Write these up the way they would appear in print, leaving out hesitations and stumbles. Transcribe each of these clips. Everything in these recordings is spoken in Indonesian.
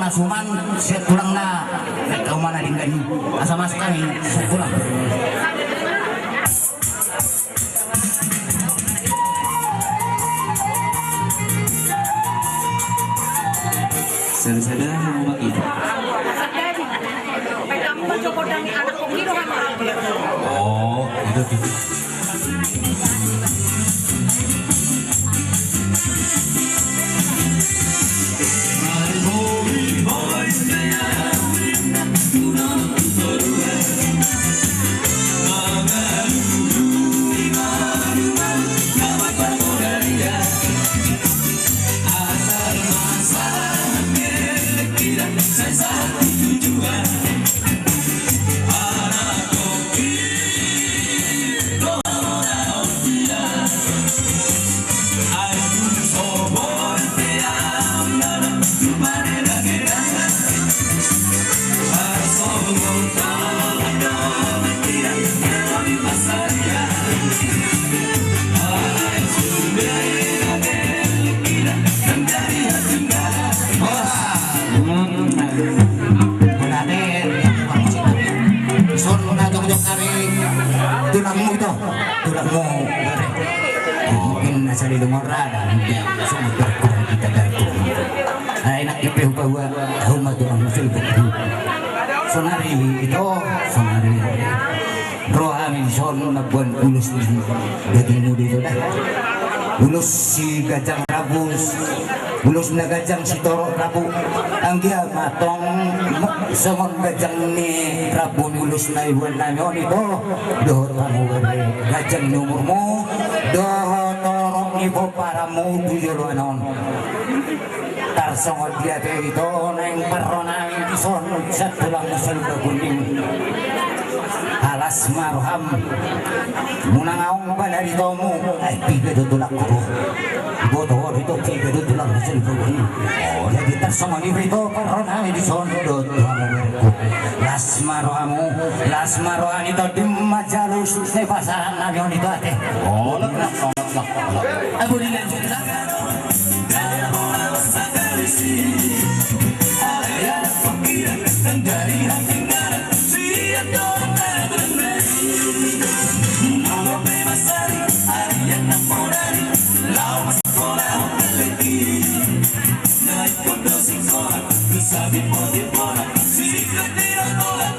nasuman siya tulang na kau mana dinggan asa mas kami tulang Sada mau maki. Oh, itu. tulangmu mungkin asal di lumora dan semua berkurang kita dari enak ipu bahwa rumah tulang musul betul sonari itu sonari roh amin son nabuan ulus di daging muda itu dah ulus si gajang rabus ulus na gajang si toro rabu ang dia matong semon gajang ni rabu ulus na iwan na yon ito dohor kamu gajang ni umurmu dohor torong ibo para mo tuyolo anon tarsong dia itu neng perona ison sa tulang musal baguning alas marham munangaong ba na rito mo ay pigado tulak ko bodoh itu pigado tulak musal baguning jadi tarsong itu perona ison las marham itu di majalus sa pasaran na yon ito ate abu dilanjut dari hati nara siap dorang mau bebas dari harian namorari lau sekolah hoteleti naik kondo sekolah kesabi poti pola sikat tidak tolak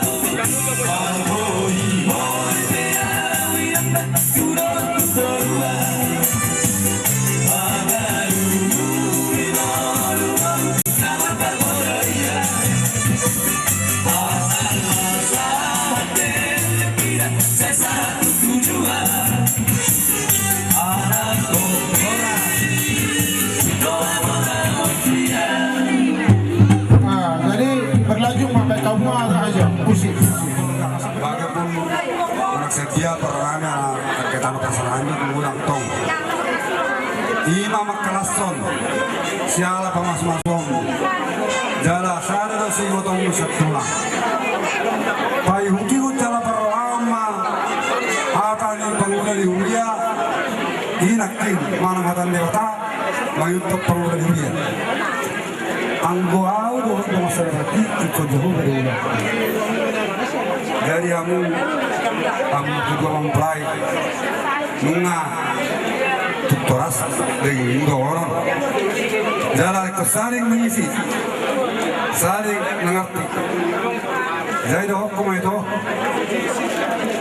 alhoi moi bea yang tak kurang kedua setia perana kita persoalan mengulang tong imam kelason siala pamas-masom jala sada si gotong setula pai huki jala perlama atani pengguna di ulia inakin mana hatan dewata mayutuk pengguna di ulia anggo au dohot masyarakat ikut jauh dari dari kamu juga mempelai nunga tuktoras dengan orang jalan kesaling mengisi saling mengerti jadi doh kuma itu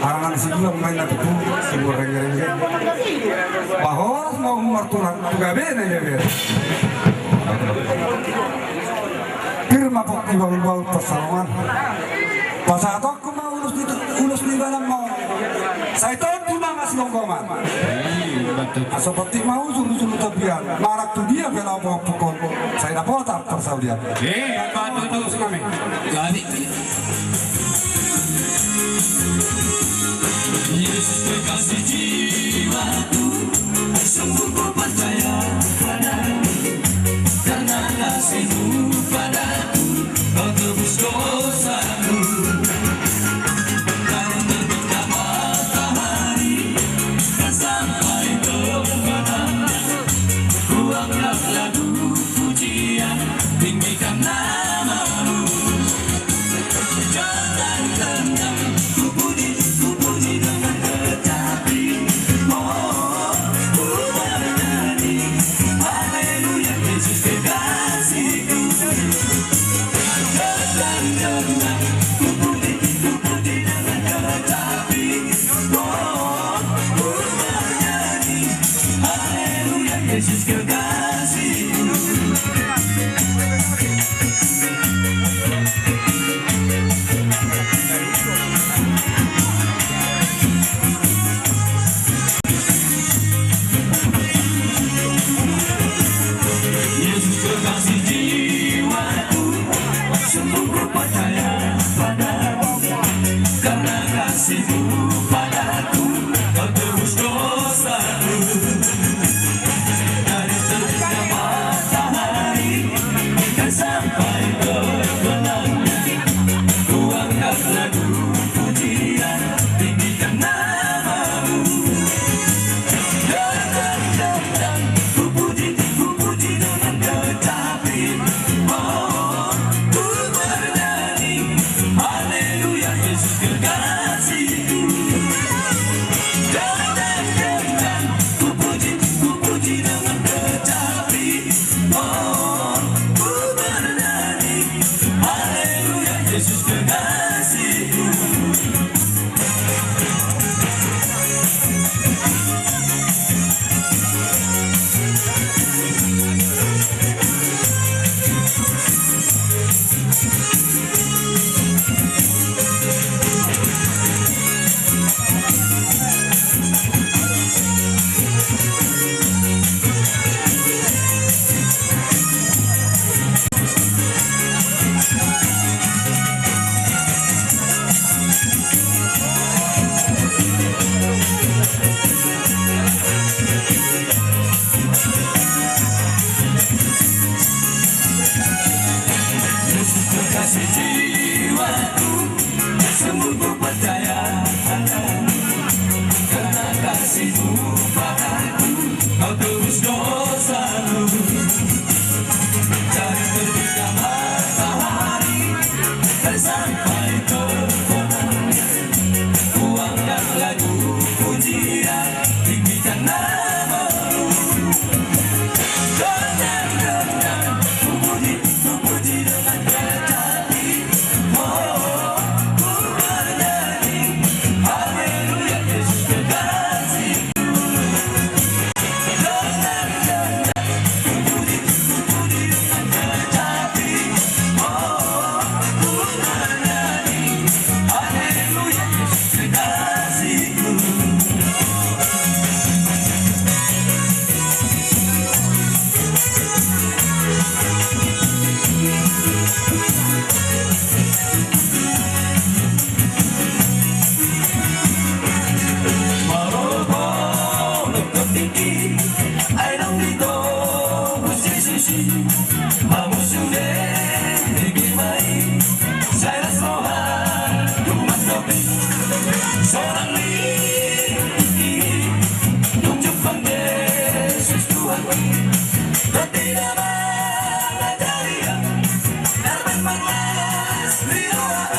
arangan sigula main na tutu sigura rengge bahwa mau marturan juga bene ya ber firma pokti bau persamaan pasatok kuma ulus di dalam mau saya tahu cuma masih ngomong seperti mau suruh tebian marak tuh dia bela mau pukul saya dapat tak tersau dia bantu terus kami jadi Yesus kekasih jiwaku sungguh ku percaya padamu karena kasih-Mu padaku kau tebus dosaku tinggikan nama Yesus kekasihku. Yesus kekasih jiwaku, sungguh ku percaya padamu, karena kasihmu padaku, kau tebus dosaku. Dari terbitnya matahari dan sampai ke gelapnya, ku angkat lagu pujian, tinggikan namamu. Dan ku puji dengan kecapi, oh, ku bernyanyi haleluya Yesus kekasihku. Dan ku puji dengan kecapi, oh, ku bernyanyi haleluya Yesus kekasihku. Yesus kekasih jiwaku, sungguh ku percaya padamu, karena kasihmu padaku, kau tebus dosaku. Dari terbitnya matahari dan sampai ke gelapnya, ku angkat lagu pujian, tinggikan namamu. Dan ku puji dengan kecapi, oh, ku bernyanyi haleluya Yesus kekasihku. Dan ku puji dengan kecapi, oh, ku bernyanyi haleluya Yesus kekasihku. Marobong lukot tinggi, ay nang dito musisisi, mamusude digimay, saya sohan tumatlobi, seorang liki, tunjuk pang Yesus Tuhan, tidak mengajari yang darman malas lihat,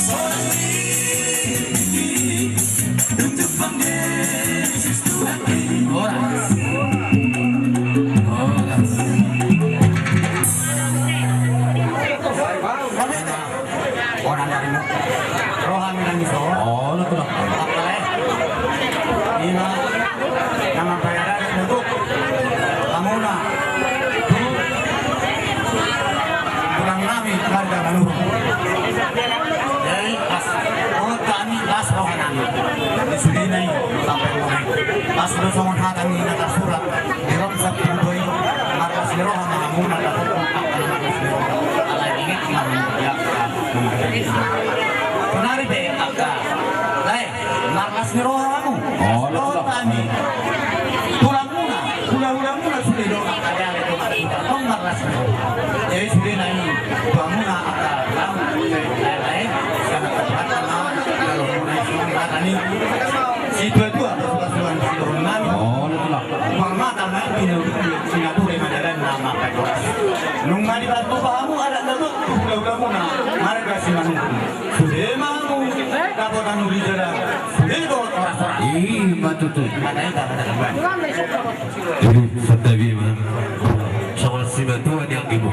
seorang liki, tunjuk pang Yesus Tuhan. Orang dari rohani dan iso. Oh, betul. Ina nama bayaran untuk kamu na. Kurang nami harga baru. Jadi pas kami pas rohani. Di sini nih sampai mulai. Pas bersama hati ini ada surat. Dirok satu doi. Maka si rohani kamu na dapat alai ingat kemarin ya. Kenari be agak. Lai, markas ni rohani kamu. Oh, betul. Tani. Tulang muna sudah do kaya itu tong markas. Jadi sudah nai tulang muna agak lalu lai sana tempat kalau mulai sudah tani. Si dua pasukan si Ronani. Oh, betul. Mama tanah ini Singapura madaran nama Petronas. Nung mari batu kamu ada dapat udah muna marga si manu. Sudah mau dapat anu rijara. Sudah do orang-orang. Iya, betul. Katanya tak ada kabar. Jadi setabi sama si bantuan yang ibu.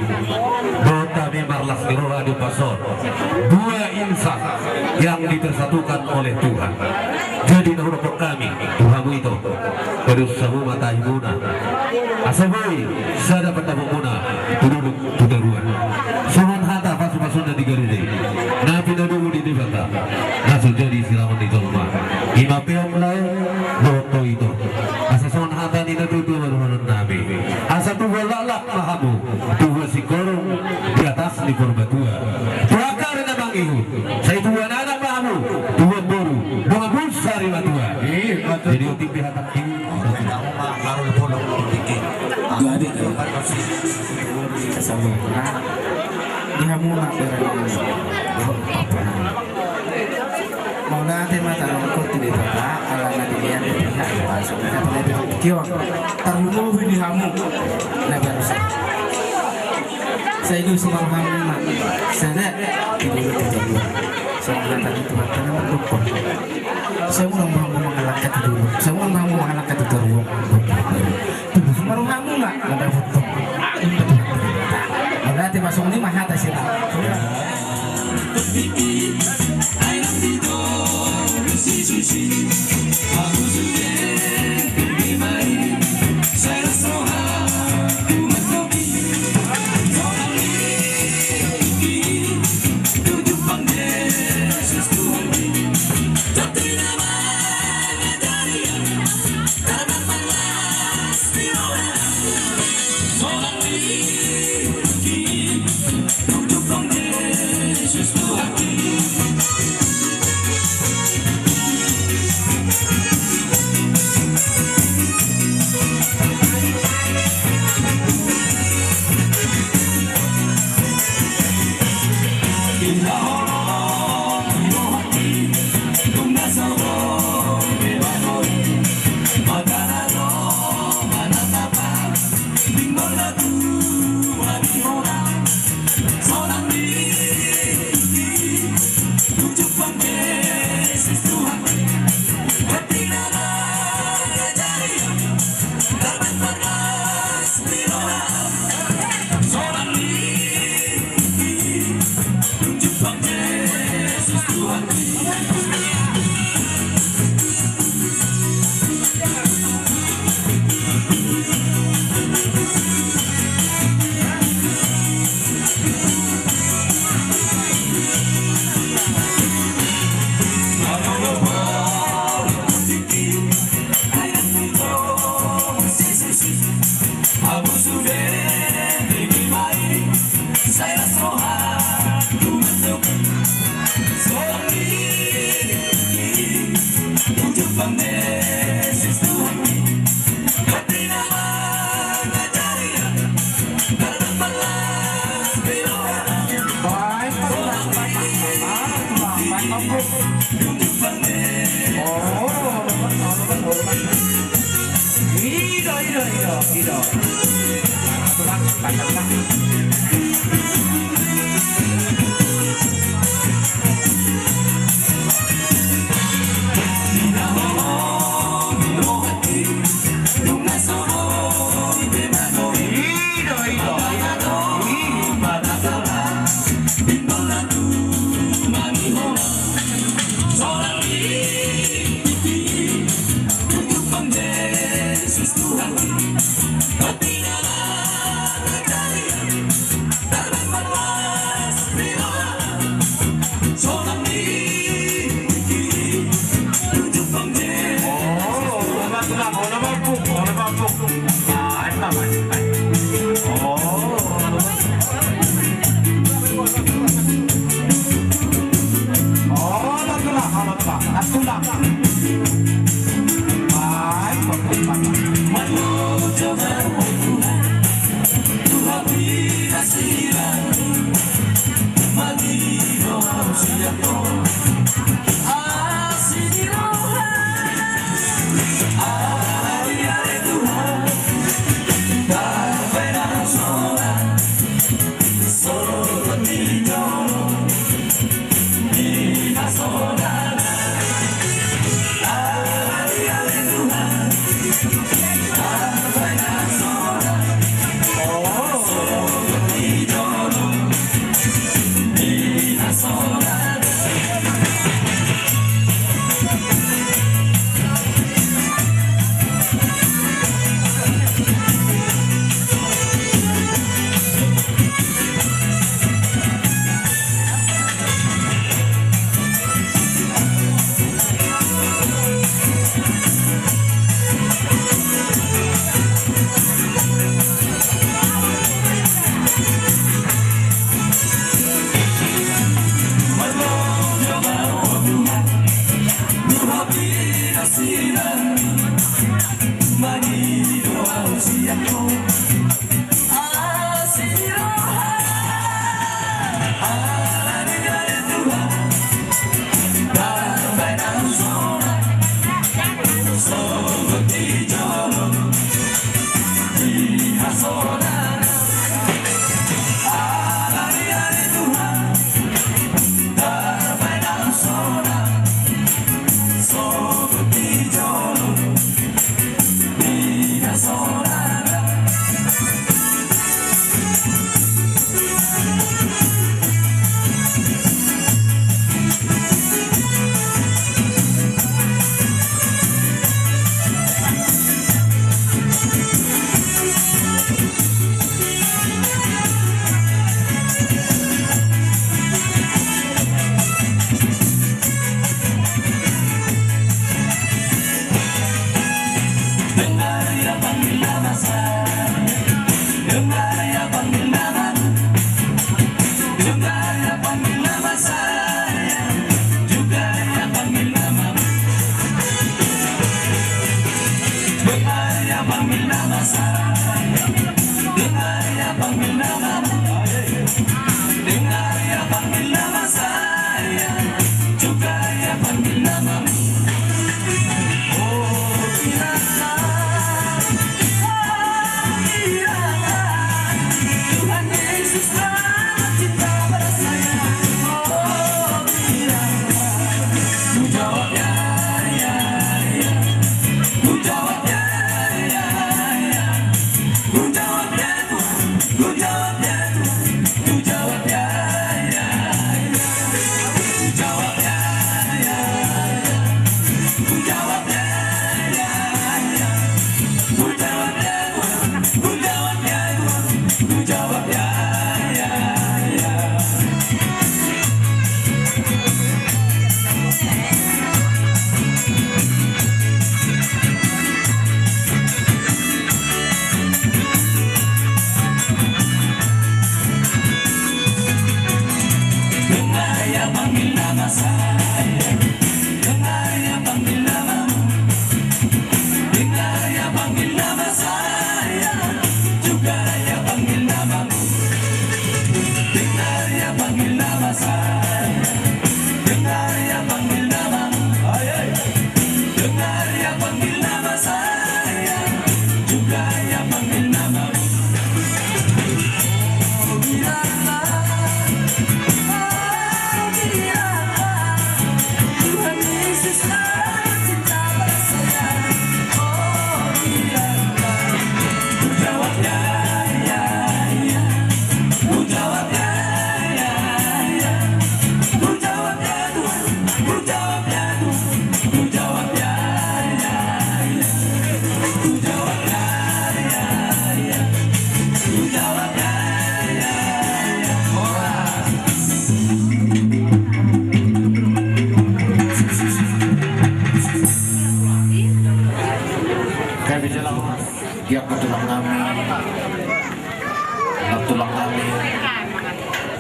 Dota Marlas Nirora di Pasor. Dua insan yang dipersatukan oleh Tuhan. Jadi nahurok kami Tuhanmu itu berusaha mata ibuna Asaboy sada patamo muna tudulog tudaruan. Suman hata pasu-pasun na digaride. Na pinadugo di dibata. Nasujadi silaman di tolma. Imapeom lai boto itu. Asa suman hata ni natudu manuhanan nabi. Asa tuwa lalak mahamu. Tuwa si korong di atas di Purbatua. Tuakar na bangihu. Sa ituwa na anak mahamu. Tuwa boru. Bunga busari matua. Jadi utik bihatak ini. Laro polo titik. Jadi Kasama na. Di hamuna pero mau natin matanong ko tili pa ala na dilihan di pihak pasok na pala kiyo tarungo di hamu na barsa sa idu sumang hamu na sana idu terjadi sa mga tadi tuhan tanah mendukung saya ulang mau mengalahkan dulu saya ulang mau mengalahkan tarungo marung hamu nggak ada foto berarti masuk ini mah atas itu.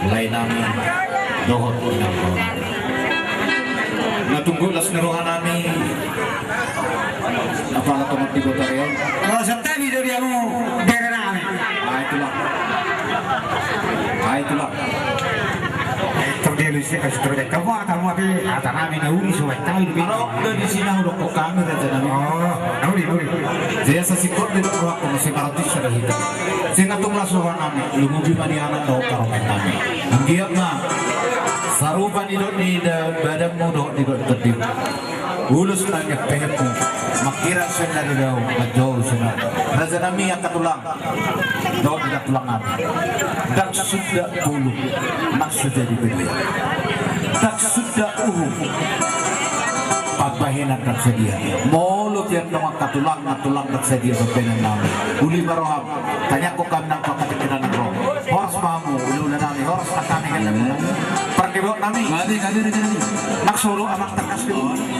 mulai nami dohot unang ko. Natunggu las nerohan nami apa na to magtigotaryon? Kalau September dari kamu berenang. Itulah. Terjadi sih terjadi kamu atau tapi atau kami nauri suai tahu di Kalau udah di sini udah kok kami dan nami. Oh, nauri. Saya sesikot di bawah ko masih paratis sa hita. Sina tunglas lawan nami lumubi manianan daw karomen nami. Ang giyap na sarupan idot ni badan mo do idot tertib. Ulus nanya pengen mo makira siya na rin daw madyaw siya na raza nami ang katulang daw tidak tulang namin dak sudah bulu maksudnya dibeli dak sudah pagbahinan dak sedia molot yan ng katulang na tulang dak sedia sa penan namin uli baroham tanya ko kami ng kakatikinan ng roh horas mamu ulu na namin horas na kami ka namin perkibot namin gadi naksuro amak takas dito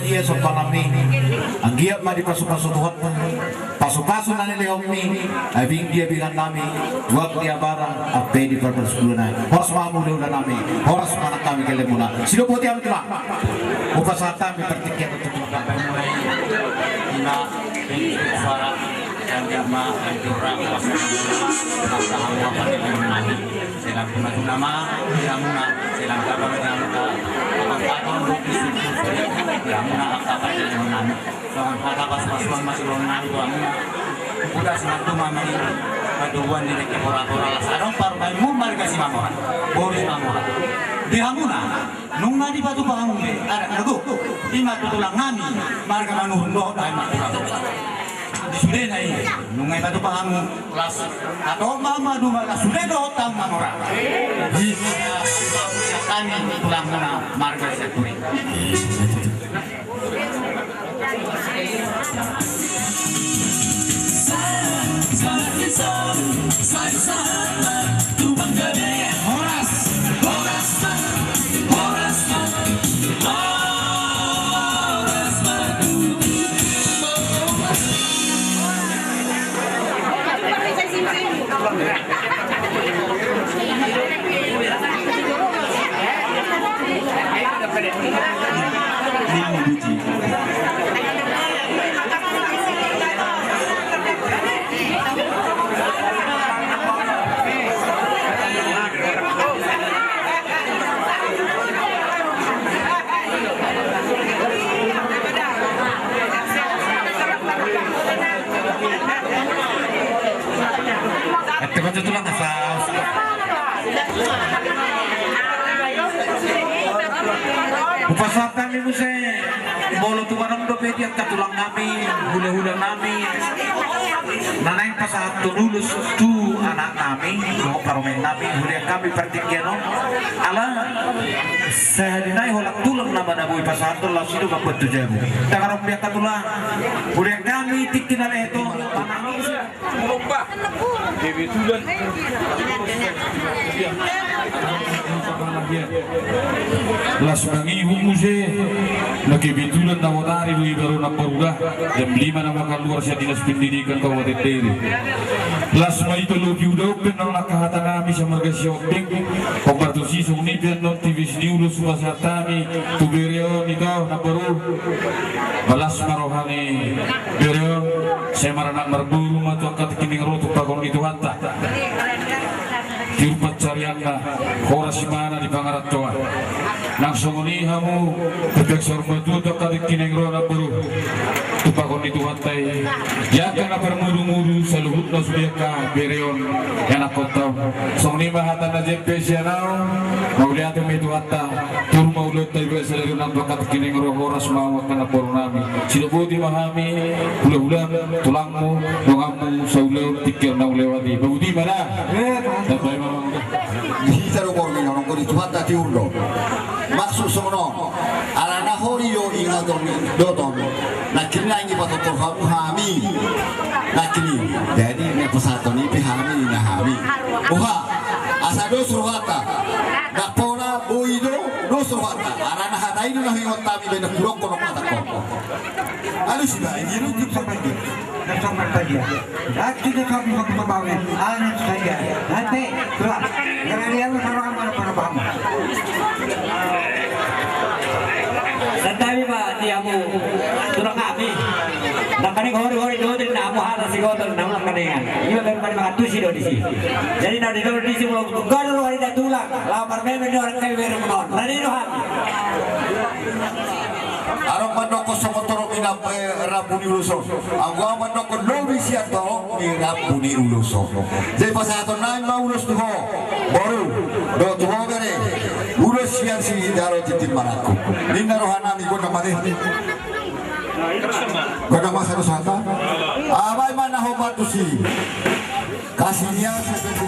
Dia so panami ang giat ma di pasu-pasu Tuhan pasu-pasu na nila mi abing dia bilang nami wag dia barang ape di perpersulunan horas mamu udah nami horas mana kami kele muna sino po tiang tula upasa kami pertikian untuk na suara dan jama anjura masa hawa panenani selang nama yamuna selang kaba yamuna apa yamuna apa panenani soal kata pas-pasuan masih lonani yamuna udah sematu mamani kaduan di dekat orang-orang sarong parbai mu marga si mamoran boris mamoran di hamuna nung nadi batu bangun ada lagu ingat tulang nami marga manuhun do dai matulang sudah naik nungai batu pahamu kelas atau mama dua sudah dotang mamora di kami tulang mana marga sekuri horas Pasatan ni mo bolo tumanong dope at katulang kami, hula-hula namin. Nanay pasat tululus tu anak namin, mga paromen namin, huli kami pertikyan no. Ala, sa dinay hulak tulang naman na buhay pasat tulang sino magpunto dyan. Takarong biyak katulang, huli kami tikin na ito. Panangin siya, mulong ba? Bibitulan. Las mangihong mo siya nakibitulan na watari lo ibaro na paruga jam 5 na makaluar siya dinas pendidikan Kabupaten Deli. Las maitologi udah nang nakahata kami sa marga shopping pagbartusi sa unipian non TVS News sumasatami tubereo nito na baru balas marohani bereo saya maranak marburu matuakat kining roto pagong itu hanta Kirpat carianna horas mana di Pangaratoa nang songonihamu petek sorbatu to kadik kinengro na buru tupakon itu hantai yakan na permuru-muru sa luhut na subyaka bereon yan ako tau songni mahata na jepe siya nao mauliate may itu hata tur maulot tayo sa lalo ng kadik kinengro horas mawak na poro nami sinubuti mahami hula-hula tulangmu dongamu sa ulaw tikir na ulewati babuti mana tapay Bisa lo kormi orang kau itu hata tiurdo. Maksud sono, ala nahori yo ingaton doton. Nakini lagi patut terhamu hami. Nakini, jadi ni pesaton ini hami na hami. Oha, asado suruhata. Nakpona boido no suruhata. Ala nahata ini lah yang kami benda kurang kono mata kau. Alu sudah ini lu juga pergi. Sampai pagi. Nanti kami mau membawa anak saya. Nanti keluar. Karena dia orang mana paham. Santai ba tiamu turang kami. Nakani hori-hori do din na mo hala siguro na lang kaningan. Iyo ben man mga tusi do disi. Jadi na dito disi mo garo hari da tulang. La parme men orang kay wero mo. Rani no ha. Arang mandoko sokotoro minap rabuni uluso. Agwa mandoko lobi siato ni rabuni uluso. Jadi pas ato nai ma ulus tuho. Baru do tuho gare. Ulus sian si daro titim maraku. Ninna rohana mi gona made. Gona masa do sata. Abai mana ho batusi. Kasihnya seperti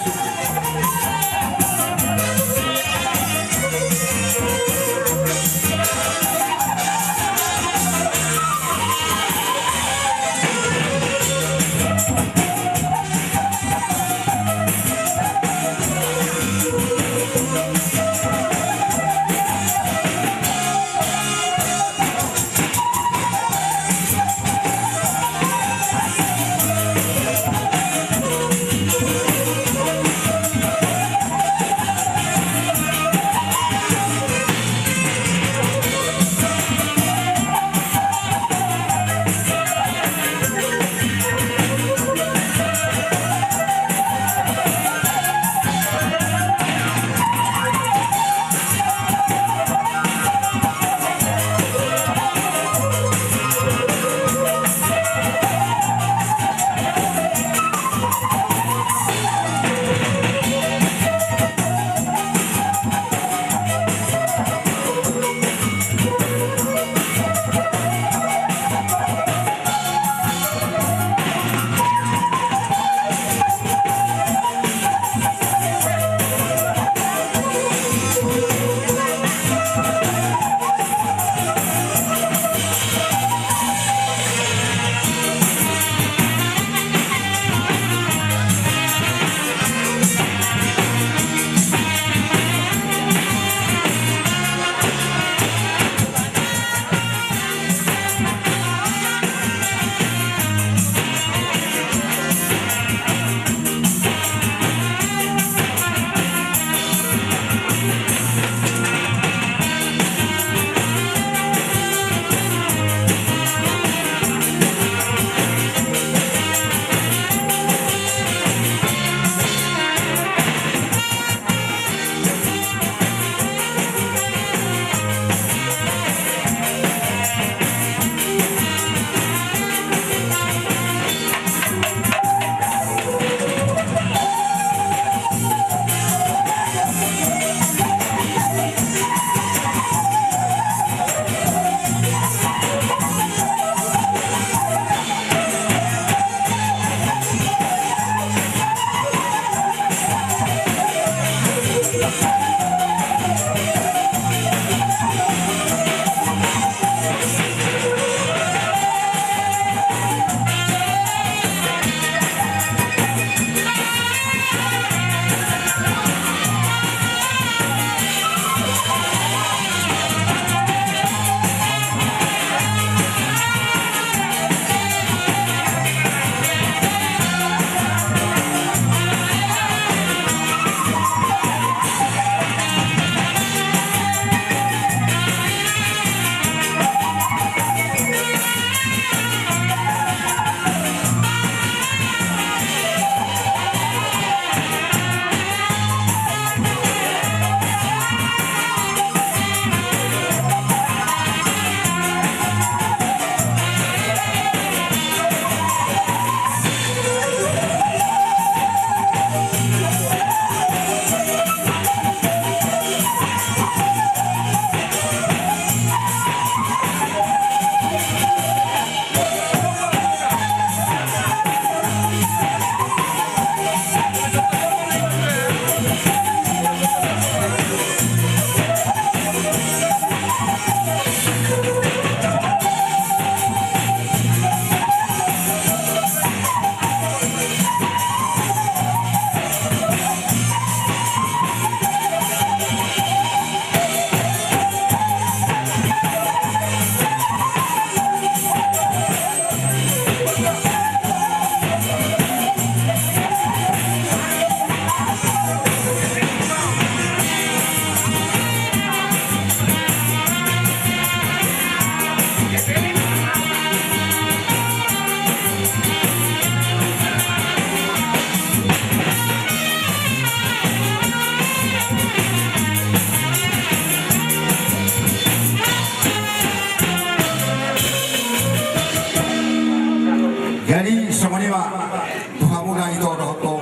manima tuhamu na ito do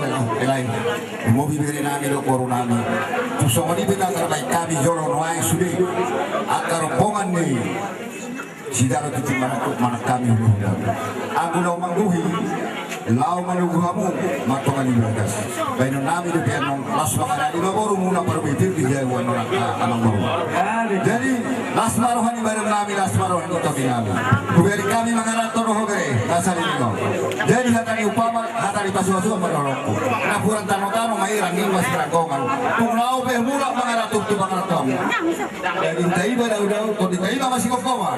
elai mo bibili nami do koru nami tu songoni bina karbai kami joro noai sudi akar pongan ni sidaro tu mana kami aku do mangguhi lau manuguhamu matongan ni bagas baino nami do piano las makana di baru muna perbitir di jawan amang baru jadi las marohani bareng nami las marohani to dinami kuberi kami mangarato do hogere kasari ni jadi hatani upama hatani pasu-pasu marorokku napuran tano-tano mairang ni mas ragongan tunau be mula mangarato tu mangarato jadi taiba daw to di taiba masih kokoma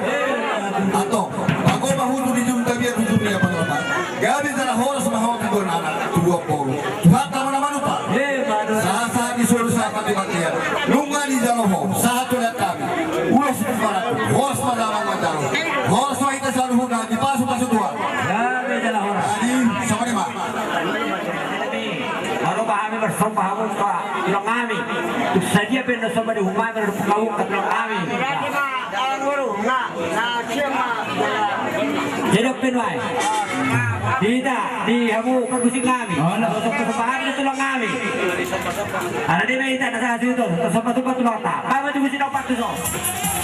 atau aku bahudu di jumta biar dunia panglama gabi tara horas mahawak ko na tuwa ko bata mo naman pa sa di solusa pati-patian lunga di jaloho sa to na kami ulos para horas madama mataro horas wa ita sa luhuna di paso-paso tuwa gabi jala horas jadi sama ni ma baru pahami bersama paham ko ilong kami saja pino sa bari humay pero pagawag ka ilong kami jadi pinway Dita, di hamu perkusing kami. Untuk kesempatan itu tulong kami. Ada di meja nasa situ, kesempatan tulong tak. Kami tunggu sini 400.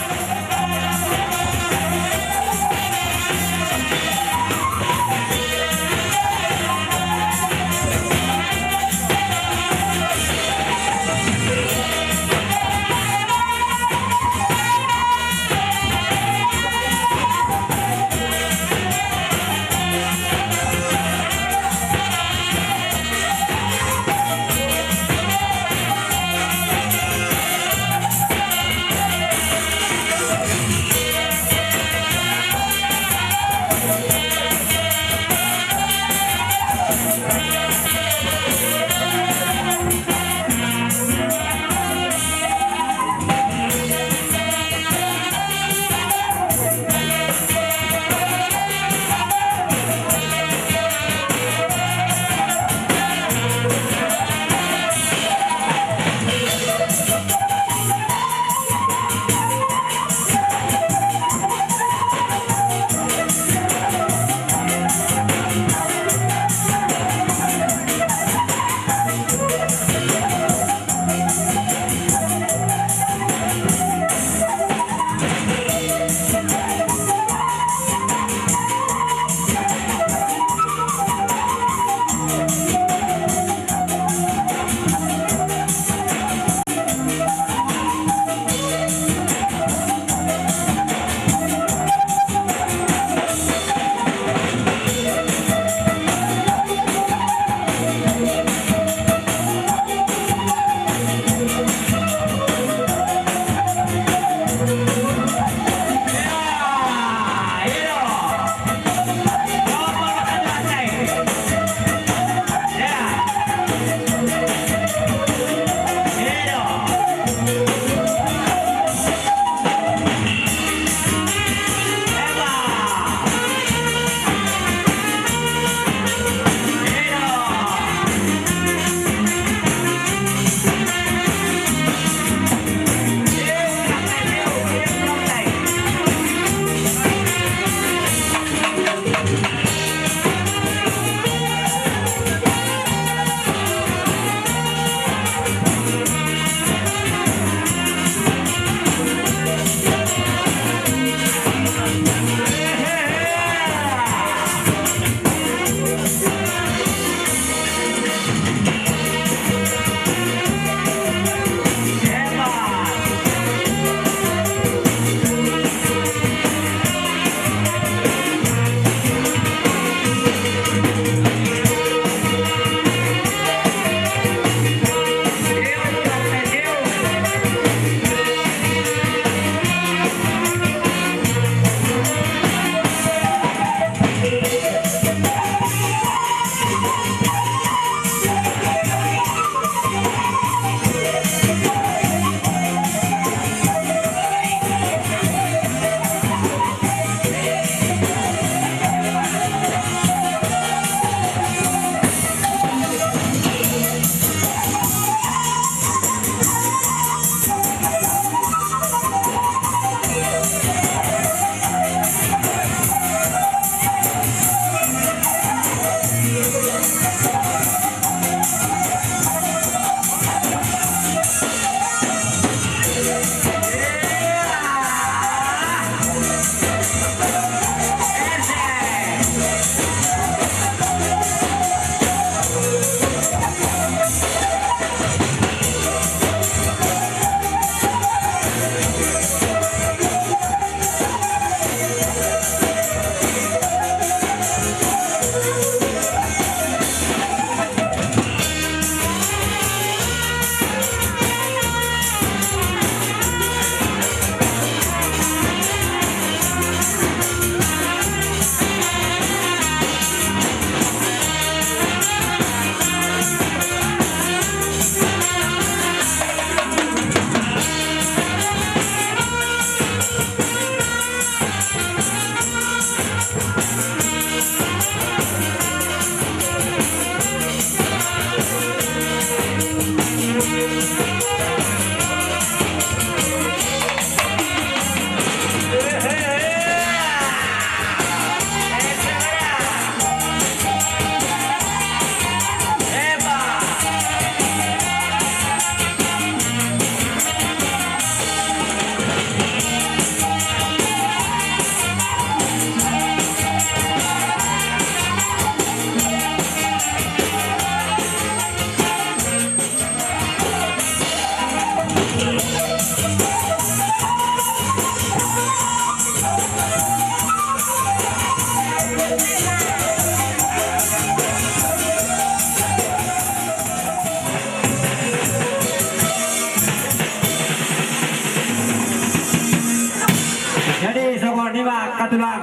Katulang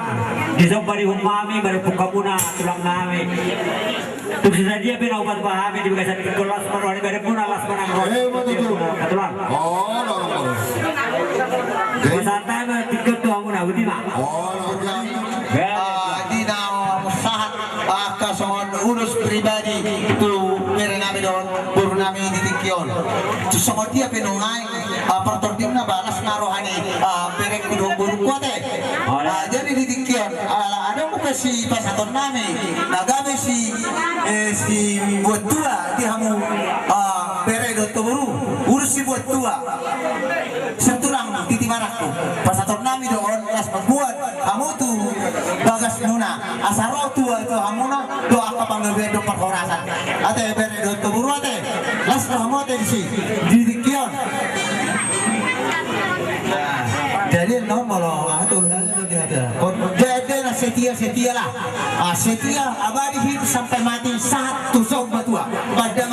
isang bari humami bari pukabuna tulang nami tuk sisa dia pina upat pahami di bagasan kelas marwani bari puna las manang katulang pasata ma tiket tu amuna utima di dalam saat kason urus pribadi itu merenami don purnami di tikion tu sama dia penongai pertordimna balas narohani perek kudu burukwate jadi di tikion ada muka si pasaton nami nagame si buat tua di hamu perek do toburu urus si buat tua setulang titi marakku pasaton nami do on las membuat kamu tu bagas nuna asaro tua tu hamuna do apa panggil do perhorasan ate perek do toburu ate las kamu ate di tikion. Jadi nomor atur itu dia ada. Setia lah. Setia abadi hidup sampai mati satu sobat tua. Pada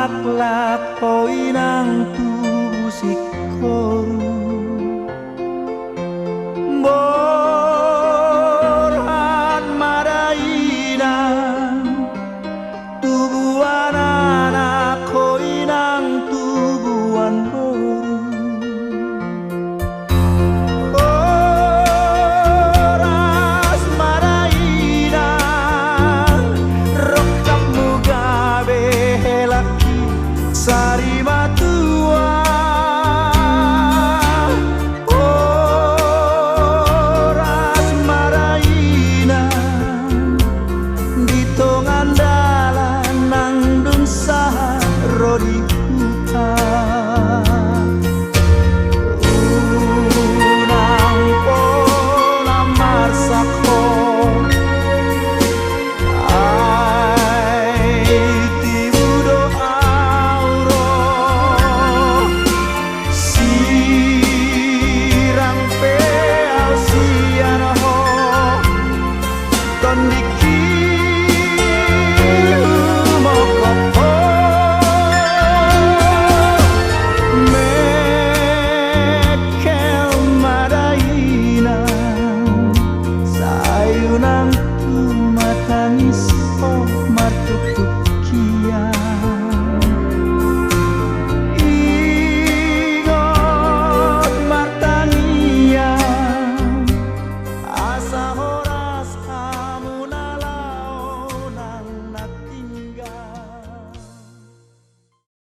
laklak koinang tusik koru